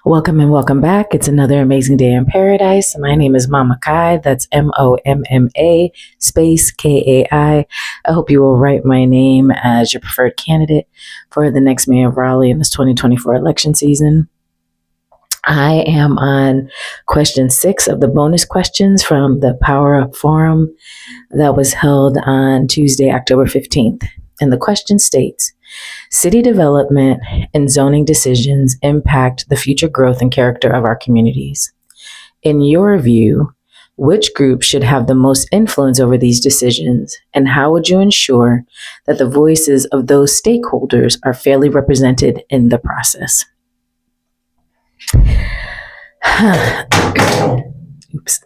Welcome and welcome back. It's another amazing day in paradise. My name is Momma Kai. That's Momma space Kai. I hope you will write my name as your preferred candidate for the next mayor of Raleigh in this 2024 election season. I am on question 6 of the bonus questions from the PowerUp forum that was held on Tuesday, October 15th. And the question states, city development and zoning decisions impact the future growth and character of our communities. In your view, which group should have the most influence over these decisions, and how would you ensure that the voices of those stakeholders are fairly represented in the process? Oops.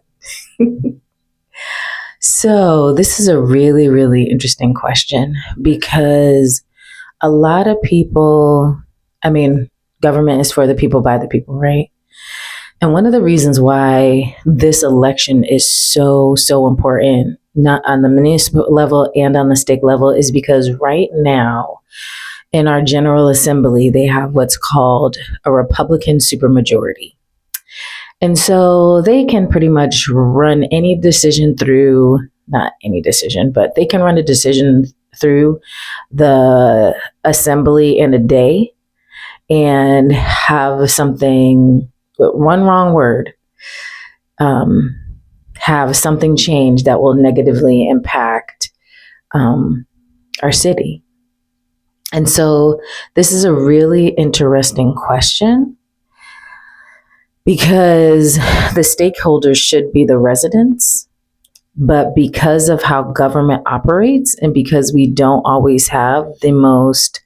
So this is a really, really interesting question because a lot of people, government is for the people, by the people, right? And one of the reasons why this election is so important, not on the municipal level and on the state level, is because right now in our General Assembly, they have what's called a Republican supermajority. And so they can pretty much run any decision through, not any decision, but they can run a decision through the assembly in a day and have something, one wrong word, have something change that will negatively impact our city. And so this is a really interesting question because the stakeholders should be the residents, but because of how government operates and because we don't always have the most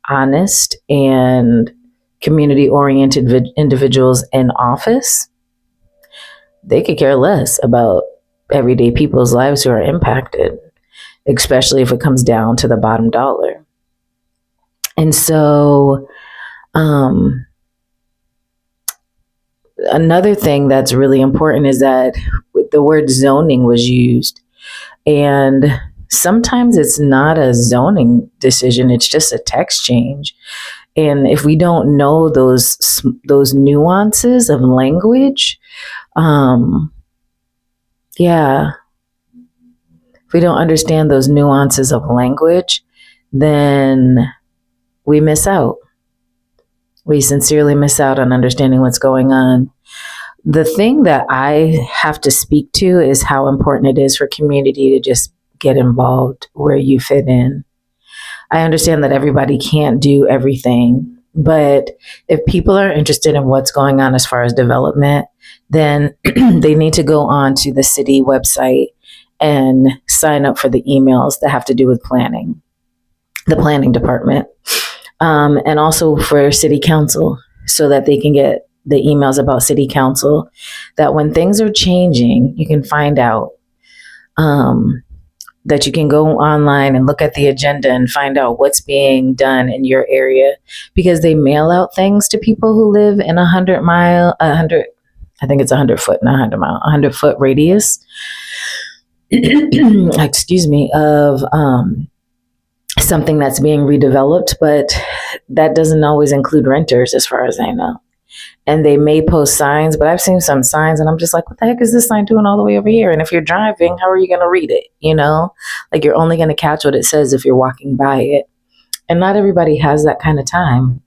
honest and community-oriented individuals in office, they could care less about everyday people's lives who are impacted, especially if it comes down to the bottom dollar. And so, another thing that's really important is that the word zoning was used. And sometimes it's not a zoning decision, it's just a text change. And if we don't know those nuances of language, if we don't understand those nuances of language, then we miss out. We sincerely miss out on understanding what's going on. The thing that I have to speak to is how important it is for community to just get involved where you fit in. I understand that everybody can't do everything, but if people are interested in what's going on as far as development, then they need to go on to the city website and sign up for the emails that have to do with planning, the planning department. And also for city council, so that they can get the emails about city council, that when things are changing, you can find out, that you can go online and look at the agenda and find out what's being done in your area, because they mail out things to people who live in 100 foot, not 100 mile, 100 foot radius, excuse me, of, something that's being redeveloped, but that doesn't always include renters as far as I know. And they may post signs, but I've seen some signs and I'm just like, what the heck is this sign doing all the way over here? And if you're driving, how are you going to read it? Like you're only going to catch what it says if you're walking by it. And not everybody has that kind of time.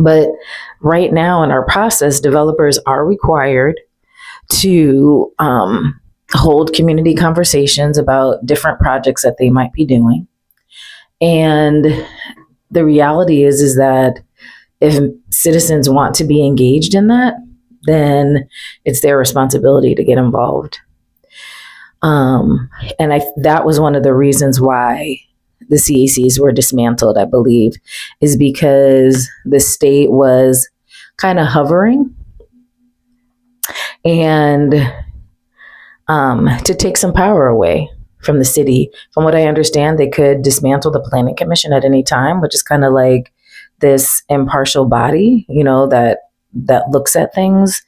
But right now in our process, developers are required to hold community conversations about different projects that they might be doing. And the reality is that if citizens want to be engaged in that, then it's their responsibility to get involved. That was one of the reasons why the CACs were dismantled, I believe, is because the state was kind of hovering and to take some power away from the city. From what I understand, they could dismantle the planning commission at any time, which is kind of like this impartial body, that looks at things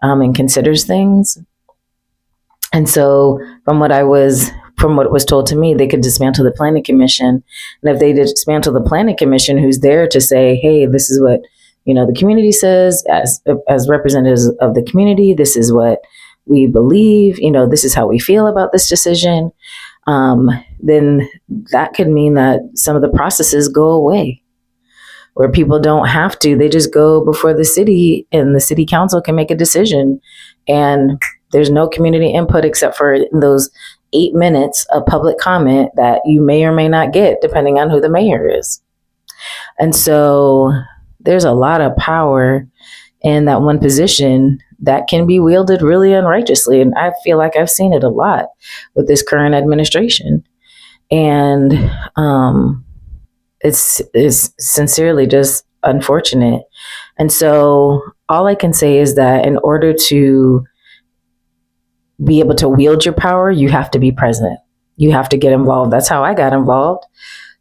and considers things. And so from what was told to me, they could dismantle the planning commission. And if they dismantle the planning commission, who's there to say, hey, this is what The community says, as representatives of the community, this is what we believe, this is how we feel about this decision. Then that could mean that some of the processes go away, where people don't have to, they just go before the city and the city council can make a decision. And there's no community input except for those 8 minutes of public comment that you may or may not get depending on who the mayor is. And so there's a lot of power in that one position that can be wielded really unrighteously. And I feel like I've seen it a lot with this current administration. And it's sincerely just unfortunate. And so all I can say is that in order to be able to wield your power, you have to be present. You have to get involved. That's how I got involved.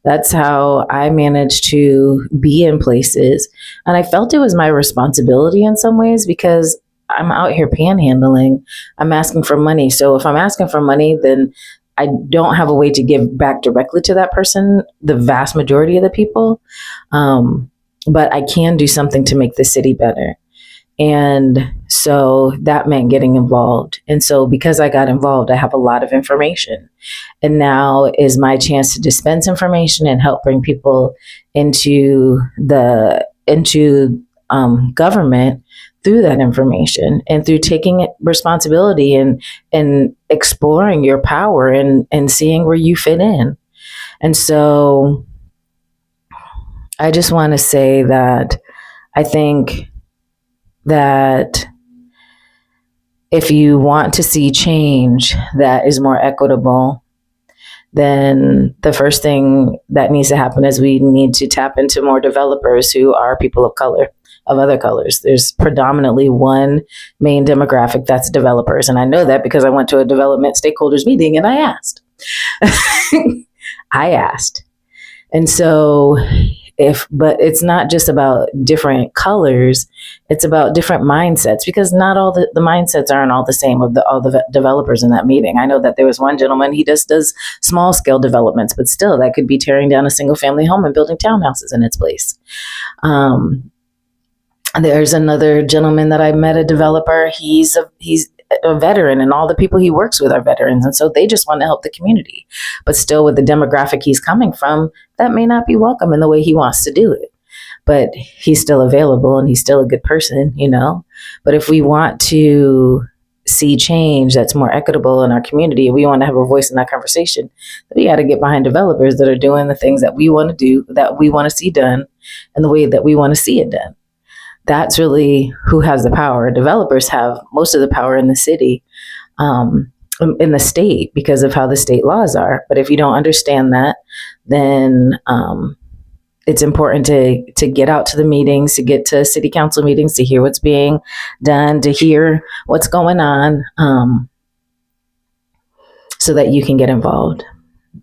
That's how I managed to be in places. And I felt it was my responsibility in some ways because I'm out here panhandling. I'm asking for money. So if I'm asking for money, then I don't have a way to give back directly to that person, the vast majority of the people. But I can do something to make the city better. And so that meant getting involved. And so because I got involved, I have a lot of information. And now is my chance to dispense information and help bring people into government through that information and through taking responsibility and exploring your power and seeing where you fit in. And so I just want to say that I think that if you want to see change that is more equitable, then the first thing that needs to happen is we need to tap into more developers who are people of color, of other colors. There's predominantly one main demographic, that's developers. And I know that because I went to a development stakeholders meeting and I asked. I asked. And so but it's not just about different colors, it's about different mindsets, because not all the mindsets aren't all the same of all the developers in that meeting. I know that there was one gentleman, he just does small scale developments, but still that could be tearing down a single family home and building townhouses in its place. There's another gentleman that I met, a developer, he's a veteran, and all the people he works with are veterans. And so they just want to help the community. But still, with the demographic he's coming from, that may not be welcome in the way he wants to do it. But he's still available and he's still a good person, But if we want to see change that's more equitable in our community, and we want to have a voice in that conversation, then we got to get behind developers that are doing the things that we want to do, that we want to see done, and the way that we want to see it done. That's really who has the power. Developers have most of the power in the city, in the state, because of how the state laws are. But if you don't understand that, then it's important to get out to the meetings, to get to city council meetings, to hear what's being done, to hear what's going on, so that you can get involved.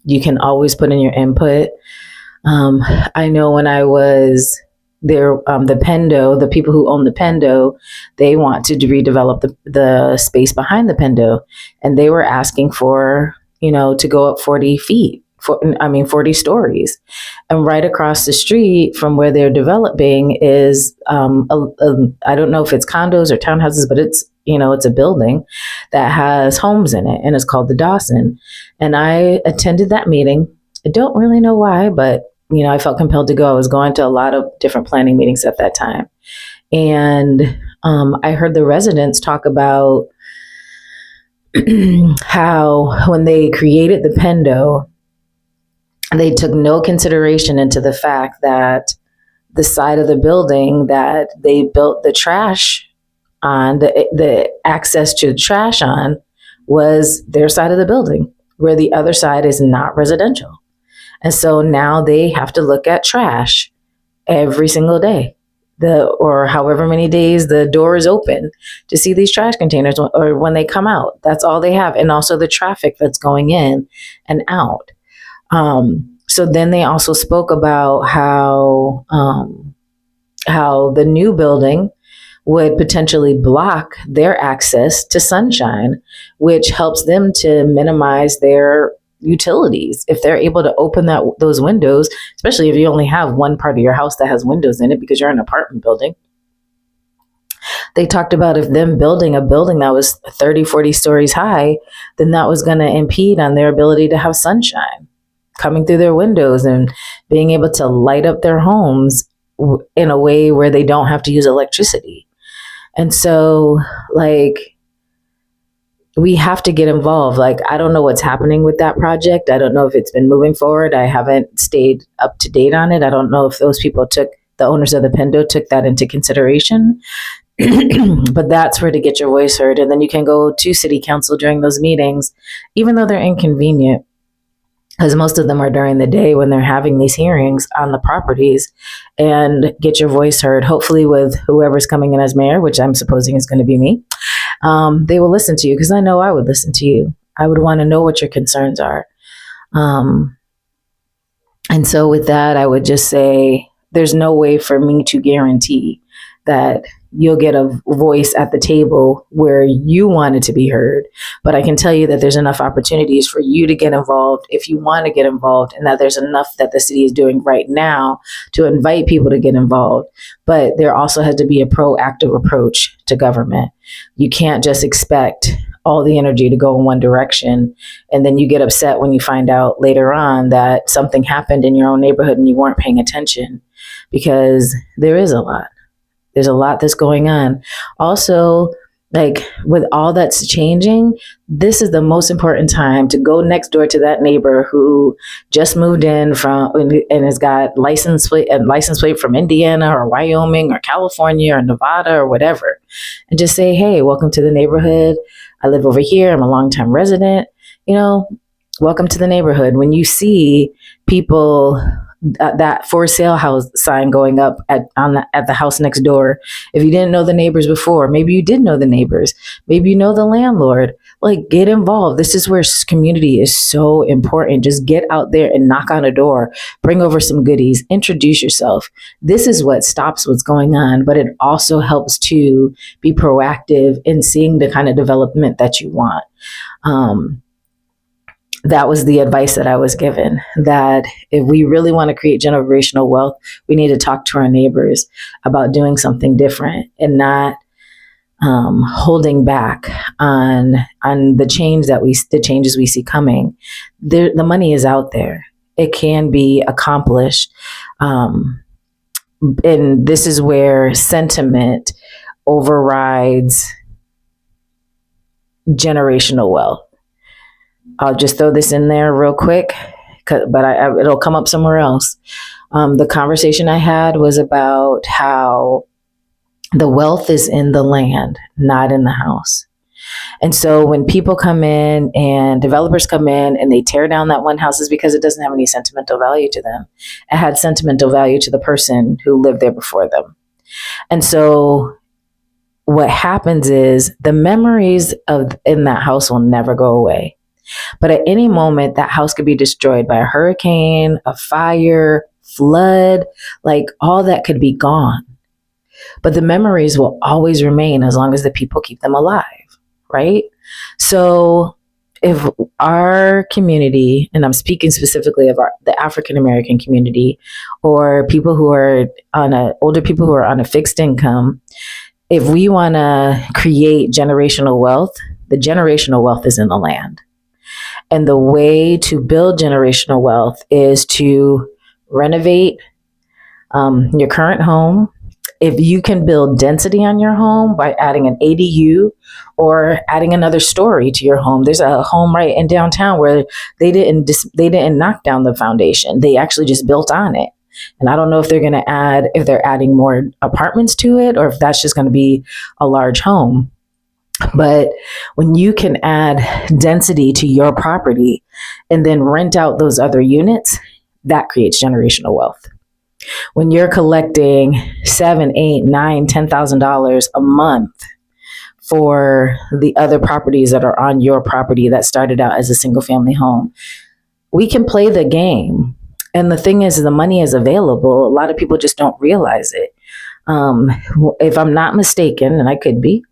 You can always put in your input. I know when I was there, the Pendo, the people who own the Pendo, they want to redevelop the space behind the Pendo. And they were asking for, to go up 40 feet, 40 stories. And right across the street from where they're developing is, I don't know if it's condos or townhouses, but it's a building that has homes in it, and it's called the Dawson. And I attended that meeting. I don't really know why, but I felt compelled to go. I was going to a lot of different planning meetings at that time. And I heard the residents talk about how when they created the Pendo, they took no consideration into the fact that the side of the building that they built the trash on, the access to the trash on, was their side of the building, where the other side is not residential. And so now they have to look at trash every single day, or however many days the door is open, to see these trash containers, or when they come out. That's all they have. And also the traffic that's going in and out. So then they also spoke about how the new building would potentially block their access to sunshine, which helps them to minimize their utilities. If they're able to open those windows, especially if you only have one part of your house that has windows in it because you're in an apartment building. They talked about if them building a building that was 30, 40 stories high, then that was going to impede on their ability to have sunshine coming through their windows and being able to light up their homes in a way where they don't have to use electricity. And so, like, we have to get involved. Like, I don't know what's happening with that project. I don't know if it's been moving forward. I haven't stayed up to date on it. I don't know if those people the owners of the Pendo took that into consideration. But that's where to get your voice heard. And then you can go to city council during those meetings, even though they're inconvenient, because most of them are during the day when they're having these hearings on the properties, and get your voice heard, hopefully with whoever's coming in as mayor, which I'm supposing is going to be me. They will listen to you, because I know I would listen to you. I would want to know what your concerns are. And so with that, I would just say there's no way for me to guarantee that you'll get a voice at the table where you want it to be heard. But I can tell you that there's enough opportunities for you to get involved if you want to get involved, and that there's enough that the city is doing right now to invite people to get involved. But there also has to be a proactive approach to government. You can't just expect all the energy to go in one direction, and then you get upset when you find out later on that something happened in your own neighborhood and you weren't paying attention, because there is a lot. There's a lot that's going on. Also, like, with all that's changing, this is the most important time to go next door to that neighbor who just moved in from and has got license plate from Indiana or Wyoming or California or Nevada or whatever, and just say, hey, welcome to the neighborhood. I live over here. I'm a longtime resident. Welcome to the neighborhood. When you see people, that for sale house sign going up at the house next door, if you didn't know the neighbors before, maybe you did know the neighbors, maybe you know the landlord, like, get involved. This is where community is so important. Just get out there and knock on a door, bring over some goodies, introduce yourself. This is what stops what's going on, but it also helps to be proactive in seeing the kind of development that you want. That was the advice that I was given, that if we really want to create generational wealth, we need to talk to our neighbors about doing something different and not holding back on the changes we see coming. The money is out there. It can be accomplished. And this is where sentiment overrides generational wealth. I'll just throw this in there real quick, but it'll come up somewhere else. The conversation I had was about how the wealth is in the land, not in the house. And so when people come in and developers come in and they tear down that one house, is because it doesn't have any sentimental value to them. It had sentimental value to the person who lived there before them. And so what happens is the memories in that house will never go away. But at any moment, that house could be destroyed by a hurricane, a fire, flood, like, all that could be gone. But the memories will always remain as long as the people keep them alive, right? So if our community, and I'm speaking specifically of the African American community, or people who are older people who are on a fixed income, if we want to create generational wealth, the generational wealth is in the land. And the way to build generational wealth is to renovate your current home. If you can build density on your home by adding an ADU or adding another story to your home. There's a home right in downtown where they didn't knock down the foundation. They actually just built on it. And I don't know if they're adding more apartments to it, or if that's just going to be a large home. But when you can add density to your property and then rent out those other units, that creates generational wealth. When you're collecting $7,000, $8,000, $9,000, $10,000 a month for the other properties that are on your property that started out as a single family home, we can play the game. And the thing is, the money is available. A lot of people just don't realize it. If I'm not mistaken, and I could be,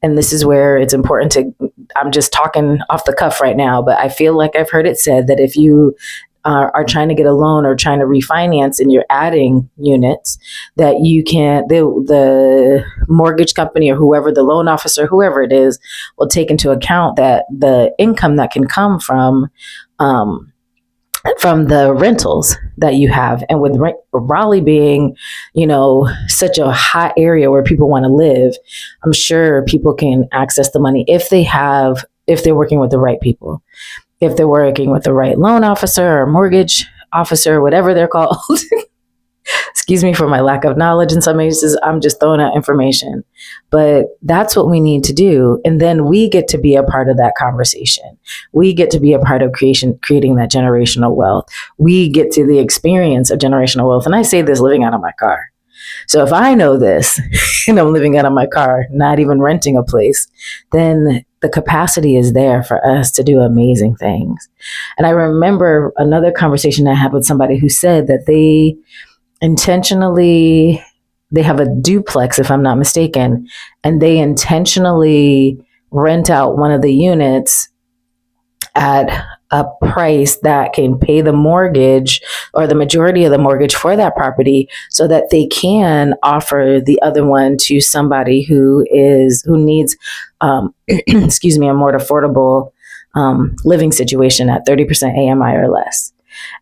and this is where it's important to, I'm just talking off the cuff right now, but I feel like I've heard it said that if you are trying to get a loan or trying to refinance and you're adding units, that you can't, the mortgage company or whoever, the loan officer, whoever it is, will take into account that the income that can come from the rentals that you have. And with Raleigh being, such a hot area where people want to live, I'm sure people can access the money if they're working with the right people, if they're working with the right loan officer or mortgage officer, whatever they're called. Excuse me for my lack of knowledge in some cases. I'm just throwing out information. But that's what we need to do. And then we get to be a part of that conversation. We get to be a part of creating that generational wealth. We get to the experience of generational wealth. And I say this living out of my car. So if I know this and I'm living out of my car, not even renting a place, then the capacity is there for us to do amazing things. And I remember another conversation I had with somebody who said that they have a duplex, if I'm not mistaken, and they intentionally rent out one of the units at a price that can pay the mortgage or the majority of the mortgage for that property, so that they can offer the other one to somebody who needs, excuse me, a more affordable living situation at 30% AMI or less.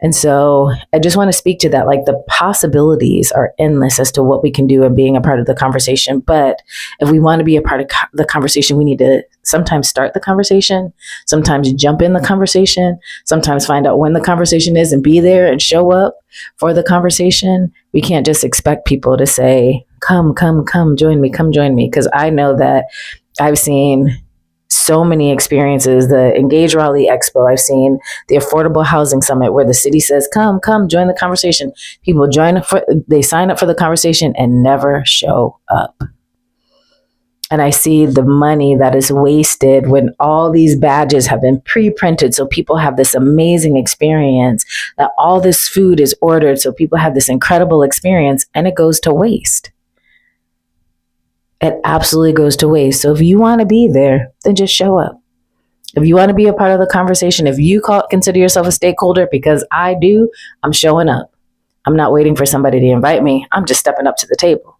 And so I just want to speak to that. Like, the possibilities are endless as to what we can do and being a part of the conversation. But if we want to be a part of the conversation, we need to sometimes start the conversation, sometimes jump in the conversation, sometimes find out when the conversation is and be there and show up for the conversation. We can't just expect people to say, come, join me, come join me. Because I know that I've seen so many experiences, the Engage Raleigh Expo, I've seen the Affordable Housing Summit, where the city says, come, join the conversation. People they sign up for the conversation and never show up. And I see the money that is wasted when all these badges have been pre-printed. So people have this amazing experience, that all this food is ordered. So people have this incredible experience, and it goes to waste. It absolutely goes to waste. So if you want to be there, then just show up. If you want to be a part of the conversation, if you consider yourself a stakeholder, because I do, I'm showing up. I'm not waiting for somebody to invite me. I'm just stepping up to the table.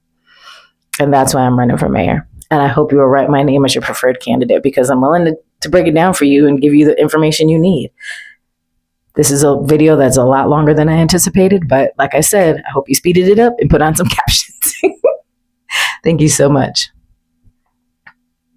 And that's why I'm running for mayor. And I hope you will write my name as your preferred candidate, because I'm willing to break it down for you and give you the information you need. This is a video that's a lot longer than I anticipated, but like I said, I hope you speeded it up and put on some captions. Thank you so much.